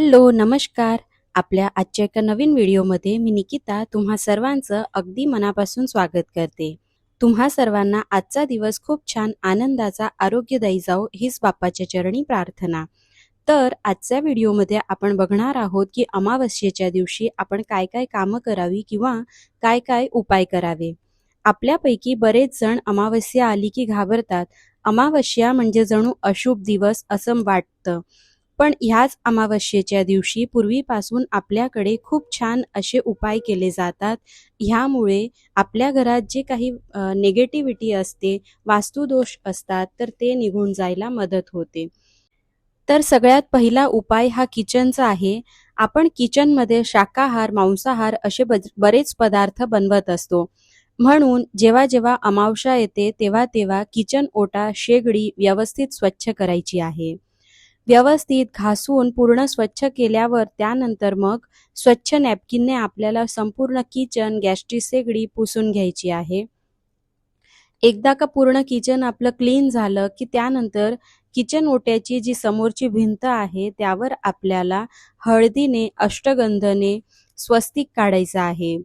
Hello, नमस्कार. आपल्या आजच्या एका नवीन व्हिडिओमध्ये मी निकिता तुम्हा सर्वांचं अगदी मनापासून स्वागत करते. तुम्हा सर्वांना आजचा दिवस खूप छान आनंदाचा, आरोग्यदायी जावो हीच बाप्पाच्या चरणी प्रार्थना. तर आजच्या व्हिडिओमध्ये आपण बघणार आहोत की अमावस्येच्या दिवशी आपण काय काय कामं करावी किंवा काय काय उपाय करावे. आपल्यापैकी बरेच जण अमावस्या आली की घाबरतात. अमावस्या म्हणजे जणू अशुभ दिवस असं वाटतं. पण ह्याच अमावस्येच्या दिवशी पूर्वीपासून आपल्याकडे खूप छान असे उपाय केले जातात. ह्यामुळे आपल्या घरात जे काही निगेटिव्हिटी असते, वास्तुदोष असतात, तर ते निघून जायला मदत होते. तर सगळ्यात पहिला उपाय हा किचनचा आहे. आपण किचनमध्ये शाकाहार, मांसाहार असे बरेच पदार्थ बनवत असतो. म्हणून जेव्हा जेव्हा अमावस्या येते तेव्हा तेव्हा किचन ओटा, शेगडी व्यवस्थित स्वच्छ करायची आहे. व्यवस्थित घासून पूर्ण स्वच्छ केल्यावर त्यानंतर मग स्वच्छ नॅपकिनने आपल्याला संपूर्ण किचन, गॅसची शेगडी पुसून घ्यायची आहे. एकदा का पूर्ण किचन आपलं क्लीन झालं की त्यानंतर किचन ओट्याची जी समोरची भिंत आहे त्यावर आपल्याला हळदीने, अष्टगंधने स्वस्तिक काढायचं आहे.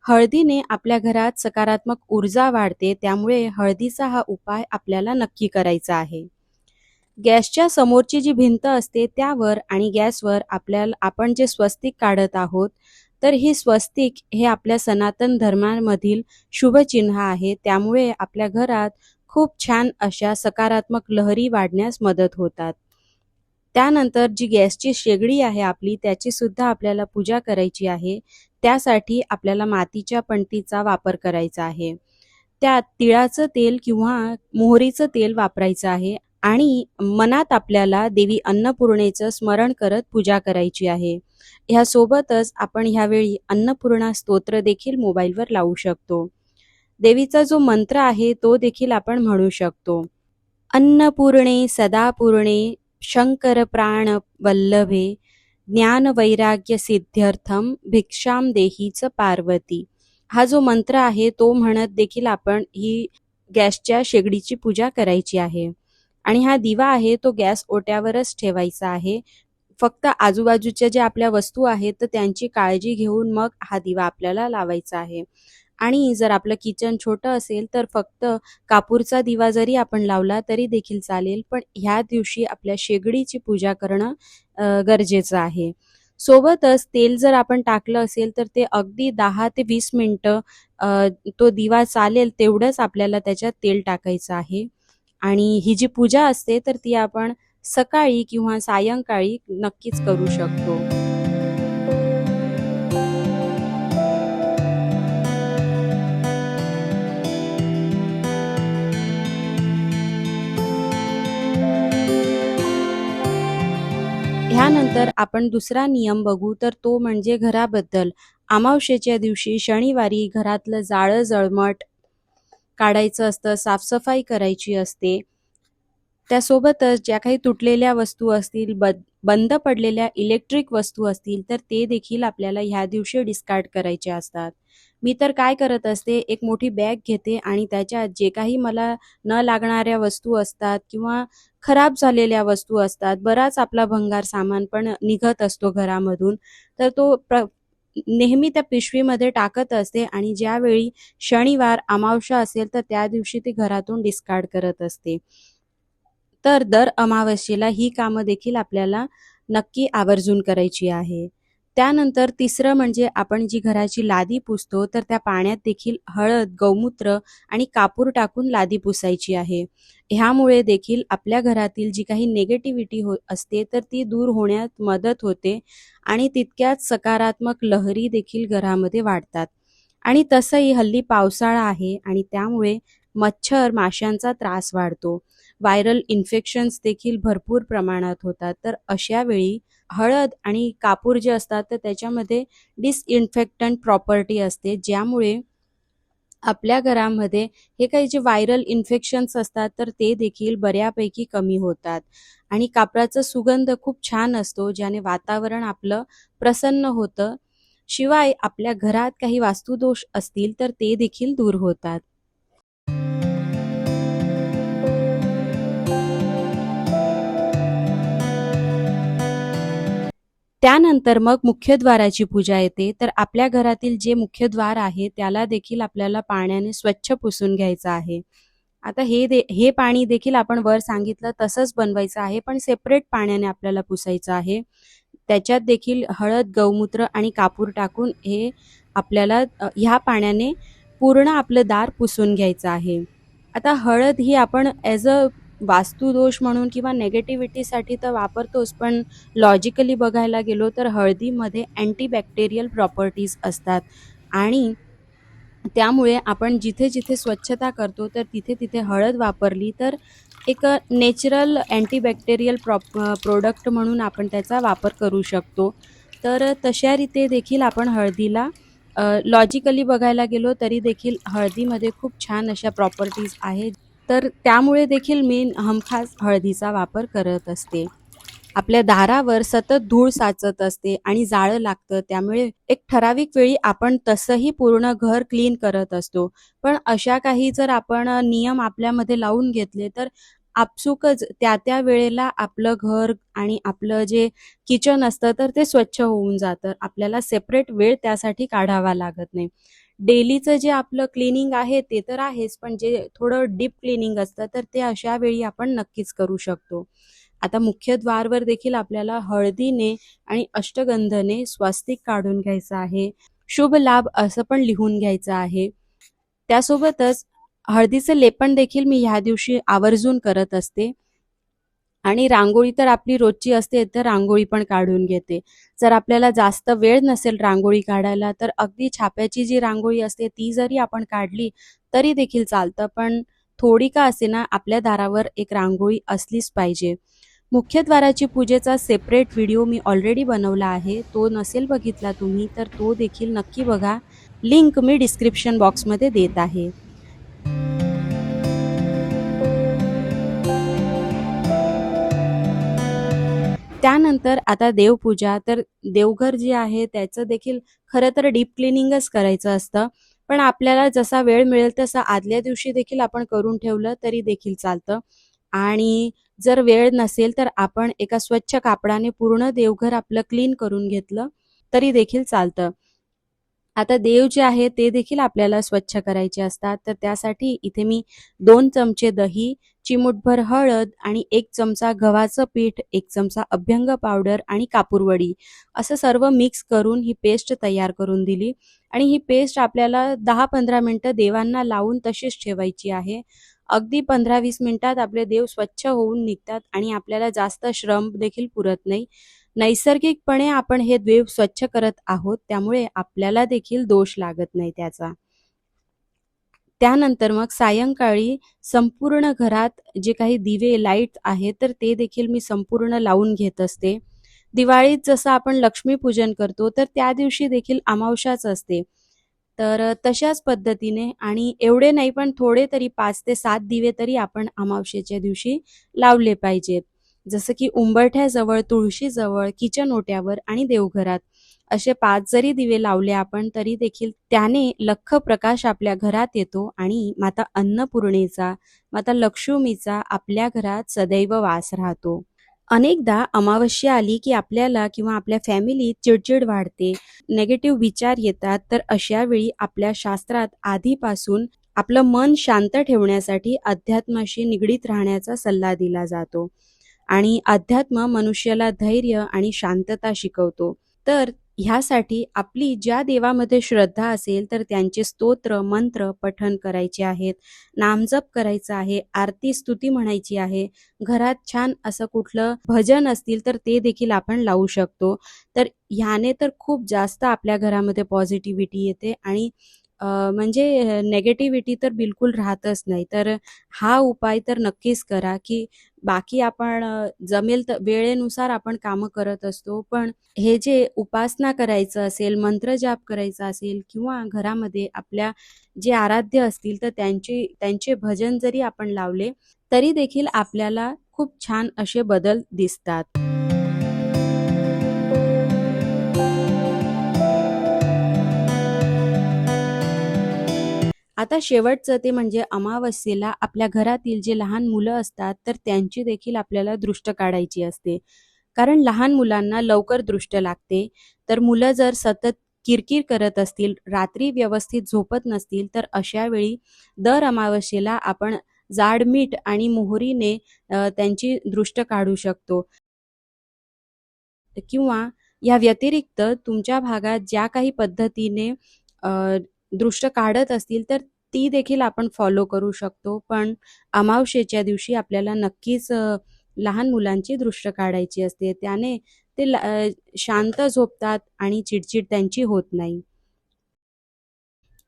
हळदीने आपल्या घरात सकारात्मक ऊर्जा वाढते, त्यामुळे हळदीचा हा उपाय आपल्याला नक्की करायचा आहे. गॅसच्या समोरची जी भिंत असते त्यावर आणि गॅसवर आपण जे स्वस्तिक काढत आहोत, तर ही स्वस्तिक हे आपल्या सनातन धर्मामधील शुभचिन्ह आहे. त्यामुळे आपल्या घरात खूप छान अशा सकारात्मक लहरी वाढण्यास मदत होतात. त्यानंतर जी गॅसची शेगडी आहे आपली, त्याची सुद्धा आपल्याला पूजा करायची आहे. त्यासाठी आपल्याला मातीच्या पणतीचा वापर करायचा आहे. त्यात तिळाचं तेल किंवा मोहरीचं तेल वापरायचं आहे आणि मनात आपल्याला देवी अन्नपूर्णेचं स्मरण करत पूजा करायची आहे. ह्यासोबतच आपण ह्यावेळी अन्नपूर्णा स्तोत्र देखील मोबाईलवर लावू शकतो. देवीचा जो मंत्र आहे तो देखील आपण म्हणू शकतो. अन्नपूर्णे सदापूर्णे शंकर प्राण वल्लभे ज्ञान वैराग्य सिद्ध्यर्थम भिक्षाम देहीच पार्वती. हा जो मंत्र आहे तो म्हणत देखील आपण ही गॅसच्या शेगडीची पूजा करायची आहे. आणि हा दिवा आहे तो गॅस ओट्यावरच ठेवायचा आहे. फक्त आजूबाजूच्या ज्या आपल्या वस्तू आहेत तर त्यांची काळजी घेऊन मग हा दिवा आपल्याला लावायचा आहे. आणि जर आपलं किचन छोटं असेल तर फक्त कापूरचा दिवा जरी आपण लावला तरी देखील चालेल, पण ह्या दिवशी आपल्या शेगडीची पूजा करणं गरजेचं आहे. सोबतच तेल जर आपण टाकलं असेल तर ते अगदी 10 ते 20 मिनिटं तो दिवा चालेल तेवढंच आपल्याला त्याच्यात तेल टाकायचं आहे. आणि ही जी पूजा असते तर ती आपण सकाळी किंवा सायंकाळी नक्कीच करू शकतो. ह्यानंतर आपण दुसरा नियम बघू तर तो म्हणजे घराबद्दल. अमावस्येच्या दिवशी शनिवारी घरातलं जाळं जळमट काढायचं असतं, साफसफाई करायची असते. त्यासोबतच ज्या काही तुटलेल्या वस्तू असतील, बंद पडलेल्या इलेक्ट्रिक वस्तू असतील, तर ते देखील आपल्याला ह्या दिवशी डिस्कार्ड करायचे असतात. मी तर काय करत असते, एक मोठी बॅग घेते आणि त्याच्यात जे काही मला न लागणाऱ्या वस्तू असतात किंवा खराब झालेल्या वस्तू असतात, बराच आपला भंगार सामान पण निघत असतो घरामधून, तर तो नेहमी त्या पिशवीमध्ये टाकत असते आणि ज्यावेळी शनिवार, अमावस्या असेल, तर त्या दिवशी ती घरातून डिस्कार्ड करत असते. तर दर अमावस्येला ही कामं देखील आपल्याला नक्की आवर्जून करायची आहे. त्यानंतर तिसरं म्हणजे आपण जी घराची लादी पुसतो तर त्या पाण्यात देखील हळद, गौमूत्र आणि कापूर टाकून लादी पुसायची आहे. ह्यामुळे देखील आपल्या घरातील जी काही निगेटिव्हिटी असते तर ती दूर होण्यात मदत होते आणि तितक्याच सकारात्मक लहरी देखील घरामध्ये वाढतात. आणि तसंही हल्ली पावसाळा आहे आणि त्यामुळे मच्छर, माशांचा त्रास वाढतो. व्हायरल इन्फेक्शन्स देखील भरपूर प्रमाणात होतात. तर अशा वेळी हळद आणि कापूर जे असतात तर त्याच्यामध्ये डिसइन्फेक्टंट प्रॉपर्टी असते, ज्यामुळे आपल्या घरामध्ये हे काही जे व्हायरल इन्फेक्शन्स असतात तर ते देखील बऱ्यापैकी कमी होतात. आणि कापराचा सुगंध खूप छान असतो, ज्याने वातावरण आपलं प्रसन्न होतं. शिवाय आपल्या घरात काही वास्तुदोष असतील तर ते देखील दूर होतात. त्यानंतर मग मुख्यद्वाराची पूजा येते. तर आपल्या घरातील जे मुख्यद्वार आहे त्याला देखील आपल्याला पाण्याने स्वच्छ पुसून घ्यायचं आहे. आता हे पाणी देखील आपण वर सांगितलं तसंच बनवायचं आहे, पण सेपरेट पाण्याने आपल्याला पुसायचं आहे. त्याच्यात देखील हळद, गौमूत्र आणि कापूर टाकून हे आपल्याला ह्या पाण्याने पूर्ण आपलं दार पुसून घ्यायचं आहे. आता हळद ही आपण ॲज अ वास्तुदोष म्हणून किंवा नेगेटिव्हिटीसाठी तर वापरतोच, पण लॉजिकली बघायला गेलो तर हळदीमध्ये अँटीबॅक्टेरियल प्रॉपर्टीज असतात आणि त्यामुळे आपण जिथे-जिथे स्वच्छता करतो, तर तिथे-तिथे हळद वापरली तर एक नॅचरल अँटीबॅक्टेरियल प्रॉडक्ट म्हणून आपण त्याचा वापर करू शकतो. तर तशा रीते देखील आपण हळदीला लॉजिकली बघायला गेलो तरी देखील हळदीमध्ये खूप छान अशा प्रॉपर्टीज आहेत. तर त्यामुळे देखील मी हमखास हळदीचा वापर करत असते. आपल्या दारावर सतत धूळ साचत असते आणि जाळं लागतं. त्यामुळे एक ठराविक वेळी आपण तसंही पूर्ण घर क्लीन करत असतो. पण अशा काही जर आपण नियम आपल्यामध्ये लावून घेतले, तर आपसुकच त्या वेळेला आपलं घर आणि आपलं जे किचन असतं, तर ते स्वच्छ होऊन जातं. आपल्याला सेपरेट वेळ त्यासाठी काढावा लागत नाही. डेलीचं जे आपलं क्लीनिंग आहे ते तर आहेच, पण जे थोडं डीप क्लीनिंग असतं, तर ते अशा वेळी आपण नक्कीच करू शकतो. आता मुख्यद्वारवर देखील आपल्याला हळदीने आणि अष्टगंधने स्वस्तिक काढून घ्यायचं आहे. शुभ लाभ असं पण लिहून घ्यायचं आहे. त्यासोबतच हळदीचं लेपन देखील मी ह्या दिवशी आवर्जून करत असते. आणि रांगोळी तर आपली रोजची असते, तर रांगोळी पण काढून घेते. जर आपल्याला जास्त वेळ नसेल रांगोळी काढायला, तर अगदी छाप्याची जी रांगोळी असते ती जरी आपण काढली तरी देखील चालतं. पण थोडी का असेना आपल्या दारावर एक रांगोळी असलीच पाहिजे. मुख्यद्वाराची पूजेचा सेपरेट व्हिडिओ मी ऑलरेडी बनवला आहे. तो नसेल बघितला तुम्ही तर तो देखील नक्की बघा. लिंक मी डिस्क्रिप्शन बॉक्समध्ये देत आहे. त्यानंतर आता देवपूजा, तर देवघर जे आहे त्याचं देखील खरं तर डीप क्लिनिंगच करायचं असतं. पण आपल्याला जसा वेळ मिळेल तसा आदल्या दिवशी देखील आपण करून ठेवलं तरी देखील चालतं. आणि जर वेळ नसेल तर आपण एका स्वच्छ कापडाने पूर्ण देवघर आपलं क्लीन करून घेतलं तरी देखील चालतं. आता देव जे आहे ते देखील आपल्याला स्वच्छ करायचे असतात. तर त्यासाठी इथे मी 2 चमचे दही, चिमूटभर हळद आणि 1 चमचा गव्हाचं पीठ, 1 चमचा अभ्यंग पावडर आणि कापूरवडी असं सर्व मिक्स करून ही पेस्ट तयार करून दिली आणि ही पेस्ट आपल्याला 10-15 मिनिटं देवांना लावून तशीच ठेवायची आहे. अगदी 15-20 मिनिटात आपले देव स्वच्छ होऊन निघतात आणि आपल्याला जास्त श्रम देखील पुरत नाही. नैसर्गिकपणे आपण हे देव स्वच्छ करत आहोत, त्यामुळे आपल्याला देखील दोष लागत नाही त्याचा. त्यानंतर मग सायंकाळी संपूर्ण घरात जे काही दिवे, लाईट आहेत, तर ते देखील मी संपूर्ण लावून घेत असते. दिवाळीत जसं आपण लक्ष्मीपूजन करतो, तर त्या दिवशी देखील अमावास्याच असते. तर तशाच पद्धतीने आणि एवढे नाही पण थोडे तरी 5 ते 7 दिवे तरी आपण अमावास्येच्या दिवशी लावले पाहिजेत. जसं की उंबरठ्याजवळ, तुळशीजवळ, किचन ओट्यावर आणि देवघरात असे 5 जरी दिवे लावले आपण तरी देखील त्याने लख्ख प्रकाश आपल्या घरात येतो आणि माता अन्नपूर्णेचा, माता लक्ष्मीचा आपल्या घरात सदैव वास राहतो. अनेकदा अमावास्या आली की आपल्याला किंवा आपल्या फॅमिलीत चिडचिड वाढते, नेगेटिव्ह विचार येतात. तर अशा वेळी आपल्या शास्त्रात आधीपासून आपलं मन शांत ठेवण्यासाठी अध्यात्माशी निगडीत राहण्याचा सल्ला दिला जातो आणि अध्यात्म मनुष्याला धैर्य आणि शांतता शिकवतो. तर ह्यासाठी आपली ज्या देवामध्ये श्रद्धा असेल तर त्यांचे स्तोत्र, मंत्र पठण करायचे आहेत, नामजप करायचा आहे, आरती स्तुती म्हणायची आहे. घरात छान असं कुठलं भजन असतील तर ते देखील आपण लावू शकतो. तर ह्याने तर खूप जास्त आपल्या घरामध्ये पॉझिटिव्हिटी येते आणि म्हणजे नेगेटिव्हिटी तर बिलकुल राहतच नाही. तर हा उपाय तर नक्कीच करा, की बाकी आपण जमेल तर वेळेनुसार आपण कामं करत असतो. पण हे जे उपासना करायचं असेल, मंत्रजाप करायचा असेल किंवा घरामध्ये आपल्या जे आराध्य असतील तर त्यांचे भजन जरी आपण लावले, तरी देखील आपल्याला खूप छान असे बदल दिसतात. आता शेवटचं ते म्हणजे अमावास्येला आपल्या घरातील जे लहान मुलं असतात, तर त्यांची देखील आपल्याला दृष्ट काढायची असते. कारण लहान मुलांना लवकर दृष्ट लागते. तर मुलं जर सतत किरकिर करत असतील, रात्री व्यवस्थित झोपत नसतील, तर अशा वेळी दर अमावास्येला आपण जाड मीठ आणि मोहरीने त्यांची दृष्ट काढू शकतो. किंवा या व्यतिरिक्त तुमच्या भागात ज्या काही पद्धतीने अ, दृष्ट काढत असतील, तर ती देखील आपण फॉलो करू शकतो. पण अमावास्येच्या दिवशी आपल्याला नक्कीच लहान मुलांची दृष्ट काढायची असते. त्याने ते शांत झोपतात आणि चिडचिड त्यांची होत नाही.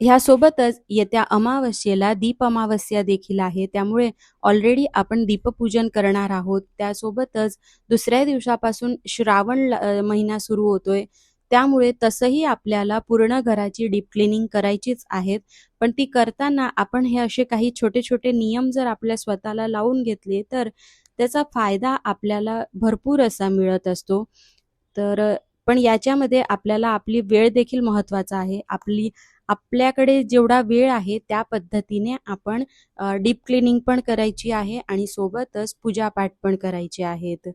ह्यासोबतच येत्या अमावास्येला दीप अमावस्या देखील आहे. त्यामुळे ऑलरेडी आपण दीपपूजन करणार आहोत. त्यासोबतच दुसऱ्या दिवसापासून श्रावण महिना सुरू होतोय. त्यामुळे तसंही आपल्याला पूर्ण घराची डीप क्लीनिंग करायचीच आहेत. पण ती करताना आपण हे असे काही छोटे-छोटे नियम जर आपल्या स्वतःला लावून घेतले, तर त्याचा फायदा आपल्याला भरपूर असा मिळत असतो. तर पण याच्यामध्ये आपल्याला आपली वेळ देखील महत्त्वाचा आहे. आपल्याकडे जेवढा वेळ आहे त्या पद्धतीने आपण डीप क्लीनिंग पण करायची आहे आणि सोबतच पूजापाठ पण करायचे आहेत.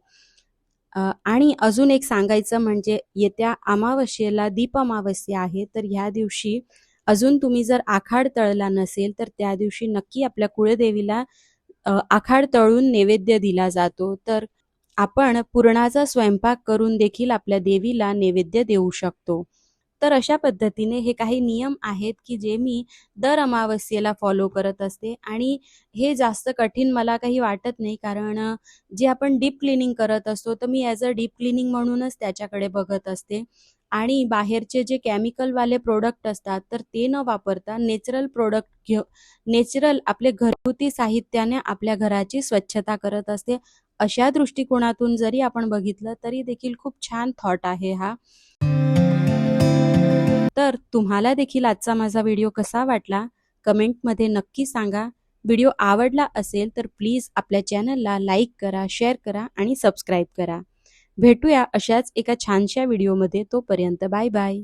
आणि अजून एक सांगायचं म्हणजे येत्या अमावास्येला दीप अमावस्या आहे. तर ह्या दिवशी अजून तुम्ही जर आखाड तळला नसेल, तर त्या दिवशी नक्की आपल्या कुळदेवीला आखाड तळून नैवेद्य दिला जातो. तर आपण पुरणाचा स्वयंपाक करून देखील आपल्या देवीला नैवेद्य देऊ शकतो. तर अशा पद्धतीने हे काही नियम आहेत, की जे मी दर अमावास्येला फॉलो करत असते आणि हे जास्त कठीण मला काही वाटत नाही. कारण जे आपण डीप क्लीनिंग करत असतो, तर मी ॲज अ डीप क्लीनिंग म्हणूनच त्याच्याकडे बघत असते. आणि बाहेरचे जे केमिकलवाले प्रोडक्ट असतात, तर ते न वापरता नॅचरल प्रोडक्ट नॅचरल आपले घरगुती साहित्याने आपल्या घराची स्वच्छता करत असते. अशा दृष्टिकोनातून जरी आपण बघितलं, तरी देखील खूप छान थॉट आहे हा. तर तुम्हाला देखील आजचा माझा व्हिडिओ कसा वाटला? कमेंटमध्ये नक्की सांगा. व्हिडिओ आवडला असेल तर प्लीज आपल्या चॅनलला लाईक करा, शेअर करा आणि सबस्क्राईब करा. भेटूया अशाच एका छानशा व्हिडिओमध्ये. तोपर्यंत बाय बाय.